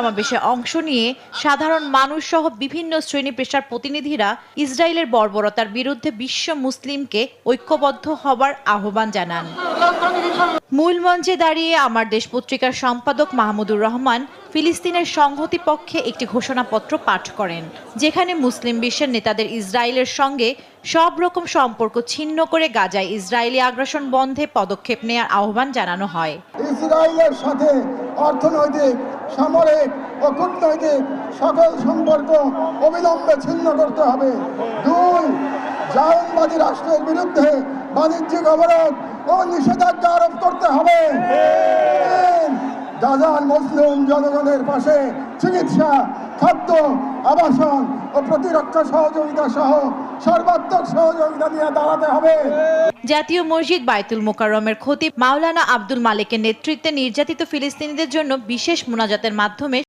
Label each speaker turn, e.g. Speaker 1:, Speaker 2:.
Speaker 1: সমাবেশে অংশ নিয়ে সাধারণ মানুষ সহ বিভিন্ন শ্রেণী পেশার প্রতিনিধিরা ইসরায়েলের বর্বরতার বিরুদ্ধে বিশ্ব মুসলিমকে ঐক্যবদ্ধ হবার আহ্বান জানান। মূল মঞ্চে দাঁড়িয়ে আমার দেশ পত্রিকার সম্পাদক মাহমুদুর রহমান ফিলিস্তিনের সংহতি পক্ষে একটি ঘোষণাপত্র পাঠ করেন, যেখানে মুসলিম বিশ্বের নেতাদের ইসরায়েলের সঙ্গে সব রকম সম্পর্ক ছিন্ন করে গাজায় ইসরায়েলি আগ্রাসন বন্ধে পদক্ষেপ নেওয়ার আহ্বান জানানো হয়।
Speaker 2: ইসরায়েলের সাথে অর্থনৈতিক, সামরিক ও কূটনৈতিক সকল সম্পর্ক অবিলম্বে ছিন্ন করতে হবে। 2, জায়নবাদী রাষ্ট্রের বিরুদ্ধে বাণিজ্যিক অবরোধ ও নিষেধাজ্ঞা আরোপ করতে হবে। 3, গাজার মুসলিম জনগণের পাশে চিকিৎসা, খাদ্য, আবাসন ও প্রতিরক্ষা সহযোগিতা সহ সর্বাত্মক সহযোগিতা নিয়ে দাঁড়াতে হবে।
Speaker 1: জাতীয় মসজিদ বায়তুল মোকাররমের খতিব মাওলানা আব্দুল মালেকের নেতৃত্বে নির্যাতিত ফিলিস্তিনিদের জন্য বিশেষ মোনাজাতের মাধ্যমে